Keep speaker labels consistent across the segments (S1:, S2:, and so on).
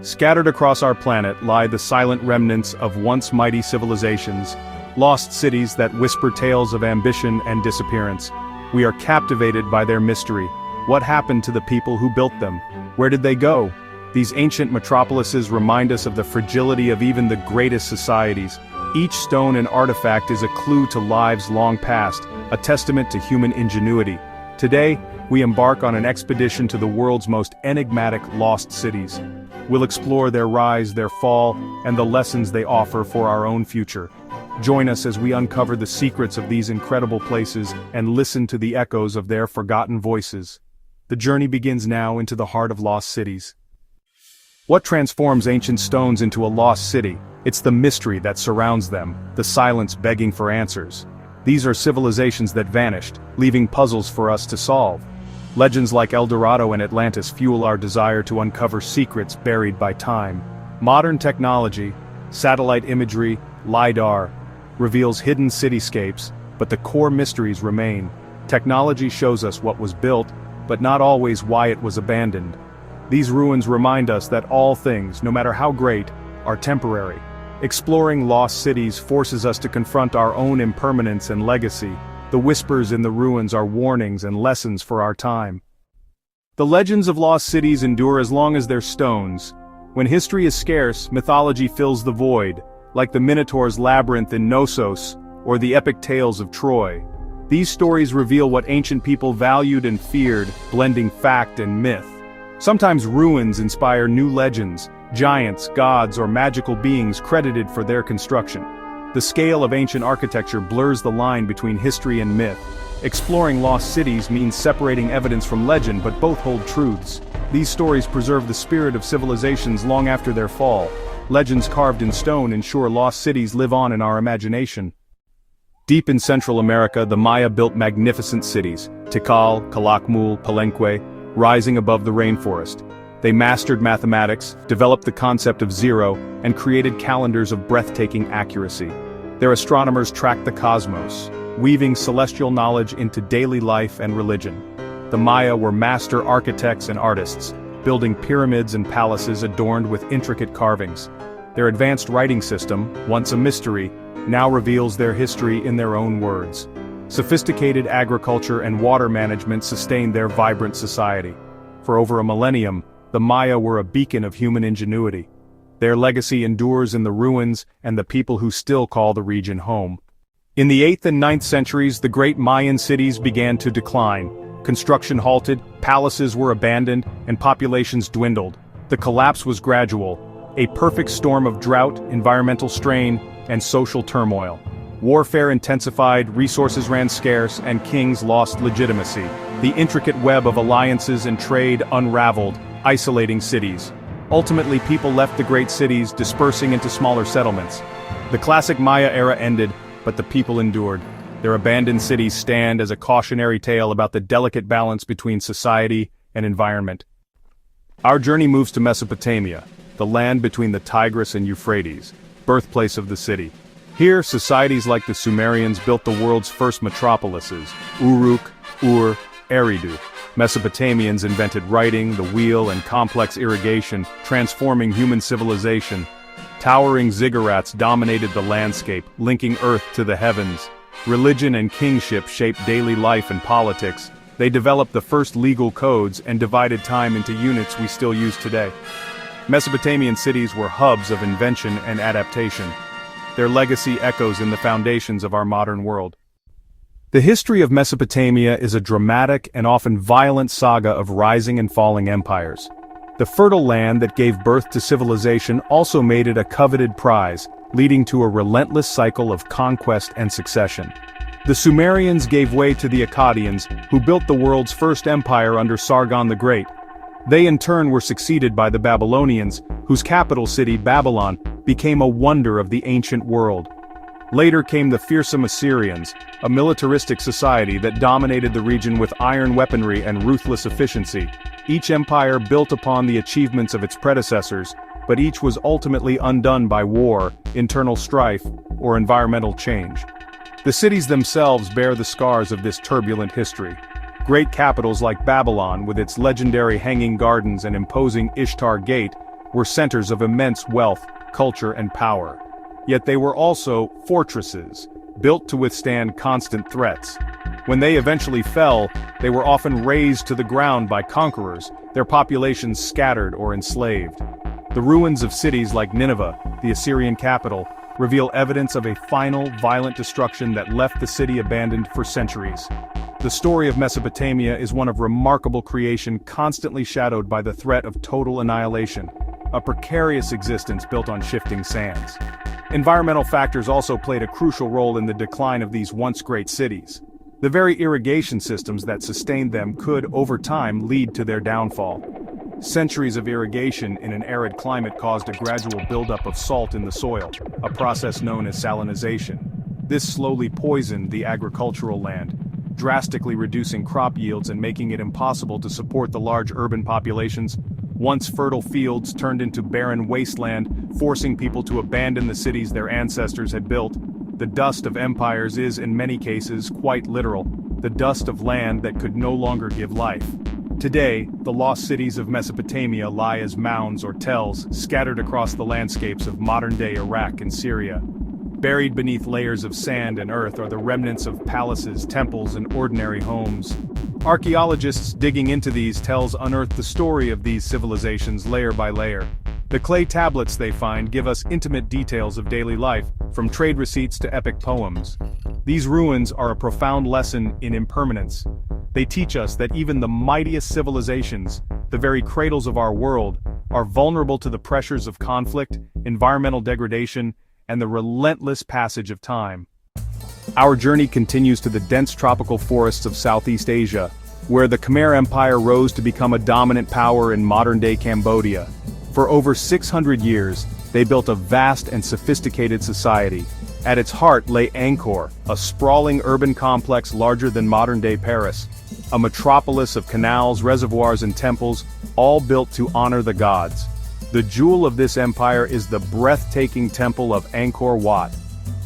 S1: Scattered across our planet lie the silent remnants of once mighty civilizations, lost cities that whisper tales of ambition and disappearance. We are captivated by their mystery. What happened to the people who built them? Where did they go? These ancient metropolises remind us of the fragility of even the greatest societies. Each stone and artifact is a clue to lives long past, a testament to human ingenuity. Today, we embark on an expedition to the world's most enigmatic lost cities. We'll explore their rise, their fall, and the lessons they offer for our own future. Join us as we uncover the secrets of these incredible places and listen to the echoes of their forgotten voices. The journey begins now into the heart of lost cities. What transforms ancient stones into a lost city? It's the mystery that surrounds them, the silence begging for answers. These are civilizations that vanished, leaving puzzles for us to solve. Legends like El Dorado and Atlantis fuel our desire to uncover secrets buried by time. Modern technology, satellite imagery, LiDAR, reveals hidden cityscapes, but the core mysteries remain. Technology shows us what was built, but not always why it was abandoned. These ruins remind us that all things, no matter how great, are temporary. Exploring lost cities forces us to confront our own impermanence and legacy. The whispers in the ruins are warnings and lessons for our time. The legends of lost cities endure as long as they're stones. When history is scarce, mythology fills the void, like the Minotaur's labyrinth in Knossos, or the epic tales of Troy. These stories reveal what ancient people valued and feared, blending fact and myth. Sometimes ruins inspire new legends, giants, gods, or magical beings credited for their construction. The scale of ancient architecture blurs the line between history and myth. Exploring lost cities means separating evidence from legend, but both hold truths. These stories preserve the spirit of civilizations long after their fall. Legends carved in stone ensure lost cities live on in our imagination. Deep in Central America, the Maya built magnificent cities, Tikal, Calakmul, Palenque, rising above the rainforest. They mastered mathematics, developed the concept of zero, and created calendars of breathtaking accuracy. Their astronomers tracked the cosmos, weaving celestial knowledge into daily life and religion. The Maya were master architects and artists, building pyramids and palaces adorned with intricate carvings. Their advanced writing system, once a mystery, now reveals their history in their own words. Sophisticated agriculture and water management sustained their vibrant society. For over a millennium, the Maya were a beacon of human ingenuity. Their legacy endures in the ruins and the people who still call the region home. In the 8th and 9th centuries, the great Mayan cities began to decline. Construction halted, palaces were abandoned, and populations dwindled. The collapse was gradual, a perfect storm of drought, environmental strain, and social turmoil. Warfare intensified, resources ran scarce, and kings lost legitimacy. The intricate web of alliances and trade unraveled, isolating cities. Ultimately, people left the great cities, dispersing into smaller settlements. The classic Maya era ended, but the people endured. Their abandoned cities stand as a cautionary tale about the delicate balance between society and environment. Our journey moves to Mesopotamia, the land between the Tigris and Euphrates, birthplace of the city. Here, societies like the Sumerians built the world's first metropolises, Uruk, Ur, Eridu. Mesopotamians invented writing, the wheel, and complex irrigation, transforming human civilization. Towering ziggurats dominated the landscape, linking Earth to the heavens. Religion and kingship shaped daily life and politics. They developed the first legal codes and divided time into units we still use today. Mesopotamian cities were hubs of invention and adaptation. Their legacy echoes in the foundations of our modern world. The history of Mesopotamia is a dramatic and often violent saga of rising and falling empires. The fertile land that gave birth to civilization also made it a coveted prize, leading to a relentless cycle of conquest and succession. The Sumerians gave way to the Akkadians, who built the world's first empire under Sargon the Great. They in turn were succeeded by the Babylonians, whose capital city, Babylon, became a wonder of the ancient world. Later came the fearsome Assyrians, a militaristic society that dominated the region with iron weaponry and ruthless efficiency. Each empire built upon the achievements of its predecessors, but each was ultimately undone by war, internal strife, or environmental change. The cities themselves bear the scars of this turbulent history. Great capitals like Babylon, with its legendary hanging gardens and imposing Ishtar Gate, were centers of immense wealth, culture, and power. Yet they were also fortresses, built to withstand constant threats. When they eventually fell, they were often razed to the ground by conquerors, their populations scattered or enslaved. The ruins of cities like Nineveh, the Assyrian capital, reveal evidence of a final, violent destruction that left the city abandoned for centuries. The story of Mesopotamia is one of remarkable creation constantly shadowed by the threat of total annihilation, a precarious existence built on shifting sands. Environmental factors also played a crucial role in the decline of these once great cities. The very irrigation systems that sustained them could, over time, lead to their downfall. Centuries of irrigation in an arid climate caused a gradual buildup of salt in the soil, a process known as salinization. This slowly poisoned the agricultural land, drastically reducing crop yields and making it impossible to support the large urban populations. Once fertile fields turned into barren wasteland, forcing people to abandon the cities their ancestors had built. The dust of empires is, in many cases, quite literal, the dust of land that could no longer give life. Today, the lost cities of Mesopotamia lie as mounds or tells, scattered across the landscapes of modern-day Iraq and Syria. Buried beneath layers of sand and earth are the remnants of palaces, temples, and ordinary homes. Archaeologists digging into these tells unearth the story of these civilizations layer by layer. The clay tablets they find give us intimate details of daily life, from trade receipts to epic poems. These ruins are a profound lesson in impermanence. They teach us that even the mightiest civilizations, the very cradles of our world, are vulnerable to the pressures of conflict, environmental degradation, and the relentless passage of time. Our journey continues to the dense tropical forests of Southeast Asia, where the Khmer Empire rose to become a dominant power in modern-day Cambodia. For over 600 years, they built a vast and sophisticated society. At its heart lay Angkor, a sprawling urban complex larger than modern-day Paris, a metropolis of canals, reservoirs, and temples, all built to honor the gods. The jewel of this empire is the breathtaking temple of Angkor Wat.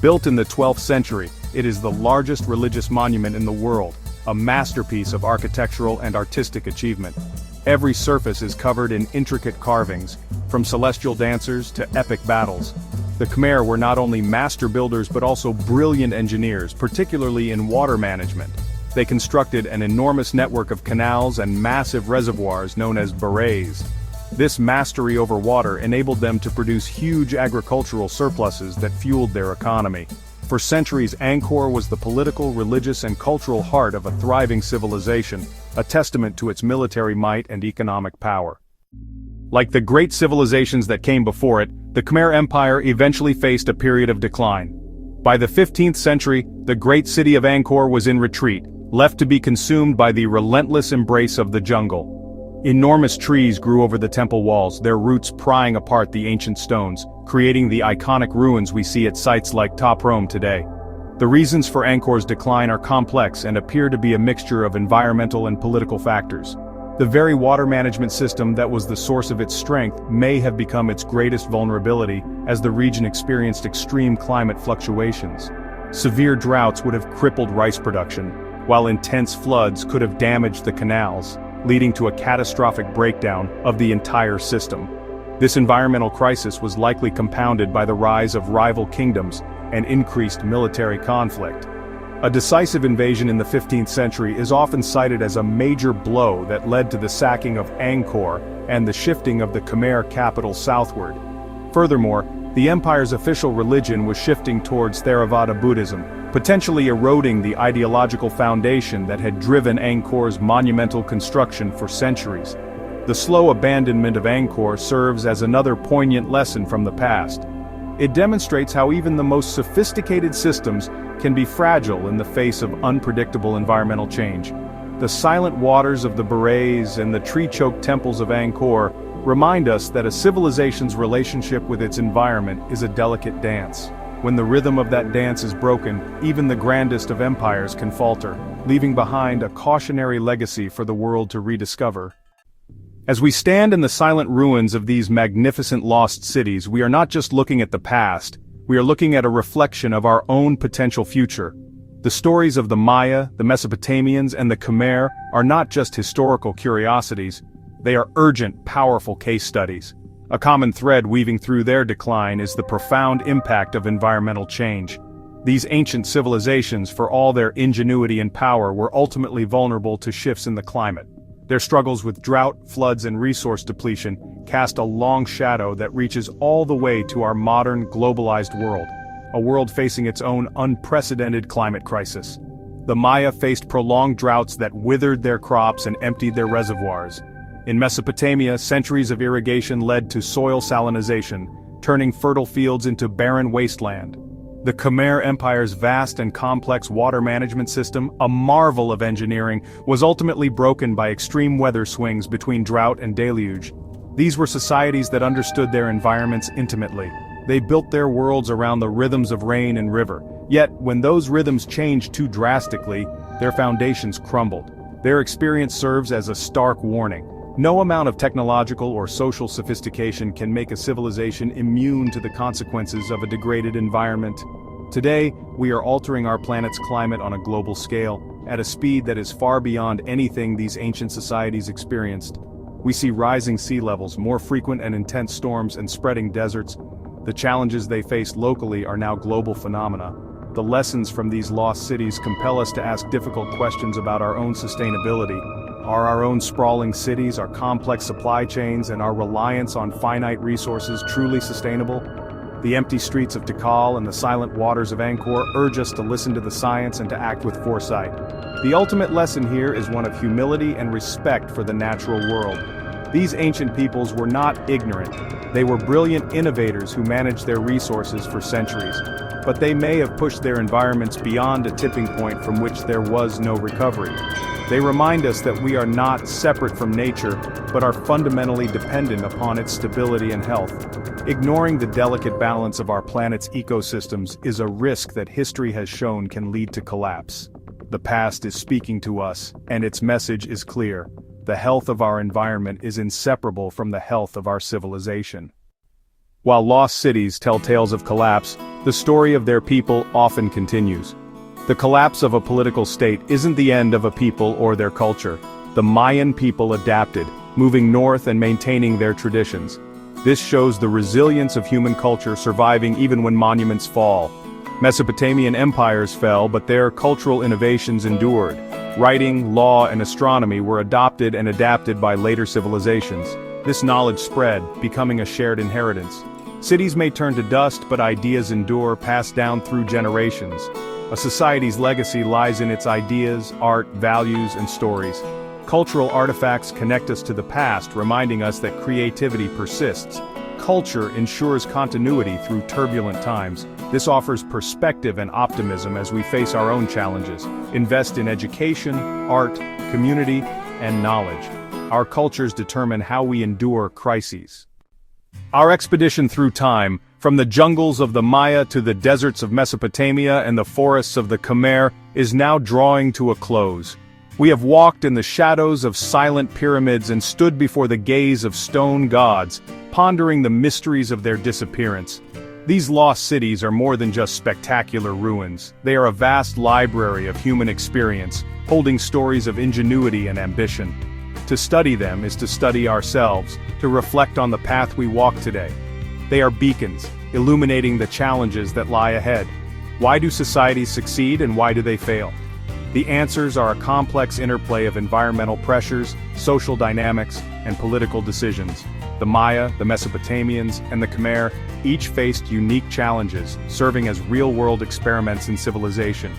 S1: Built in the 12th century, it is the largest religious monument in the world, a masterpiece of architectural and artistic achievement. Every surface is covered in intricate carvings, from celestial dancers to epic battles. The Khmer were not only master builders but also brilliant engineers, particularly in water management. They constructed an enormous network of canals and massive reservoirs known as barrages. This mastery over water enabled them to produce huge agricultural surpluses that fueled their economy. For centuries, Angkor was the political, religious, and cultural heart of a thriving civilization, a testament to its military might and economic power. Like the great civilizations that came before it, the Khmer Empire eventually faced a period of decline. By the 15th century, the great city of Angkor was in retreat, left to be consumed by the relentless embrace of the jungle. Enormous trees grew over the temple walls, their roots prying apart the ancient stones, creating the iconic ruins we see at sites like Top Rome today. The reasons for Angkor's decline are complex and appear to be a mixture of environmental and political factors. The very water management system that was the source of its strength may have become its greatest vulnerability as the region experienced extreme climate fluctuations. Severe droughts would have crippled rice production, while intense floods could have damaged the canals, leading to a catastrophic breakdown of the entire system. This environmental crisis was likely compounded by the rise of rival kingdoms and increased military conflict. A decisive invasion in the 15th century is often cited as a major blow that led to the sacking of Angkor and the shifting of the Khmer capital southward. Furthermore, the empire's official religion was shifting towards Theravada Buddhism, potentially eroding the ideological foundation that had driven Angkor's monumental construction for centuries. The slow abandonment of Angkor serves as another poignant lesson from the past. It demonstrates how even the most sophisticated systems can be fragile in the face of unpredictable environmental change. The silent waters of the barrages and the tree-choked temples of Angkor remind us that a civilization's relationship with its environment is a delicate dance. When the rhythm of that dance is broken, even the grandest of empires can falter, leaving behind a cautionary legacy for the world to rediscover. As we stand in the silent ruins of these magnificent lost cities, we are not just looking at the past, we are looking at a reflection of our own potential future. The stories of the Maya, the Mesopotamians, and the Khmer are not just historical curiosities, they are urgent, powerful case studies. A common thread weaving through their decline is the profound impact of environmental change. These ancient civilizations, for all their ingenuity and power, were ultimately vulnerable to shifts in the climate. Their struggles with drought, floods, and resource depletion cast a long shadow that reaches all the way to our modern, globalized world, a world facing its own unprecedented climate crisis. The Maya faced prolonged droughts that withered their crops and emptied their reservoirs. In Mesopotamia, centuries of irrigation led to soil salinization, turning fertile fields into barren wasteland. The Khmer Empire's vast and complex water management system, a marvel of engineering, was ultimately broken by extreme weather swings between drought and deluge. These were societies that understood their environments intimately. They built their worlds around the rhythms of rain and river. Yet, when those rhythms changed too drastically, their foundations crumbled. Their experience serves as a stark warning. No amount of technological or social sophistication can make a civilization immune to the consequences of a degraded environment. Today, we are altering our planet's climate on a global scale, at a speed that is far beyond anything these ancient societies experienced. We see rising sea levels, more frequent and intense storms, and spreading deserts. The challenges they faced locally are now global phenomena. The lessons from these lost cities compel us to ask difficult questions about our own sustainability. Are our own sprawling cities, our complex supply chains, and our reliance on finite resources truly sustainable? The empty streets of Tikal and the silent waters of Angkor urge us to listen to the science and to act with foresight. The ultimate lesson here is one of humility and respect for the natural world. These ancient peoples were not ignorant. They were brilliant innovators who managed their resources for centuries. But they may have pushed their environments beyond a tipping point from which there was no recovery. They remind us that we are not separate from nature, but are fundamentally dependent upon its stability and health. Ignoring the delicate balance of our planet's ecosystems is a risk that history has shown can lead to collapse. The past is speaking to us, and its message is clear. The health of our environment is inseparable from the health of our civilization. While lost cities tell tales of collapse, the story of their people often continues. The collapse of a political state isn't the end of a people or their culture. The Mayan people adapted, moving north and maintaining their traditions. This shows the resilience of human culture surviving even when monuments fall. Mesopotamian empires fell, but their cultural innovations endured. Writing, law, and astronomy were adopted and adapted by later civilizations. This knowledge spread, becoming a shared inheritance. Cities may turn to dust, but ideas endure, passed down through generations. A society's legacy lies in its ideas, art, values, and stories. Cultural artifacts connect us to the past, reminding us that creativity persists. Culture ensures continuity through turbulent times. This offers perspective and optimism as we face our own challenges. Invest in education, art, community, and knowledge. Our cultures determine how we endure crises. Our expedition through time, from the jungles of the Maya to the deserts of Mesopotamia and the forests of the Khmer, is now drawing to a close. We have walked in the shadows of silent pyramids and stood before the gaze of stone gods, pondering the mysteries of their disappearance. These lost cities are more than just spectacular ruins. They are a vast library of human experience, holding stories of ingenuity and ambition. To study them is to study ourselves, to reflect on the path we walk today. They are beacons, illuminating the challenges that lie ahead. Why do societies succeed and why do they fail? The answers are a complex interplay of environmental pressures, social dynamics, and political decisions. The Maya, the Mesopotamians, and the Khmer each faced unique challenges, serving as real-world experiments in civilization.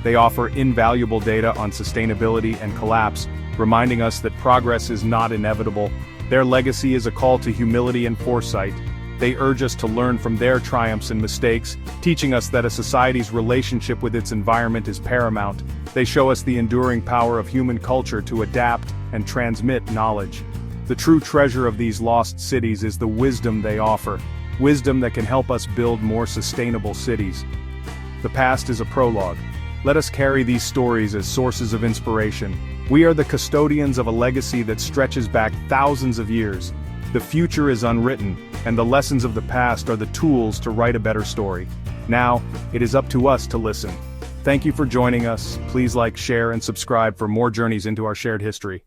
S1: They offer invaluable data on sustainability and collapse, reminding us that progress is not inevitable. Their legacy is a call to humility and foresight. They urge us to learn from their triumphs and mistakes, teaching us that a society's relationship with its environment is paramount. They show us the enduring power of human culture to adapt and transmit knowledge. The true treasure of these lost cities is the wisdom they offer, wisdom that can help us build more sustainable cities. The past is a prologue. Let us carry these stories as sources of inspiration. We are the custodians of a legacy that stretches back thousands of years. The future is unwritten, and the lessons of the past are the tools to write a better story. Now, it is up to us to listen. Thank you for joining us. Please like, share, and subscribe for more journeys into our shared history.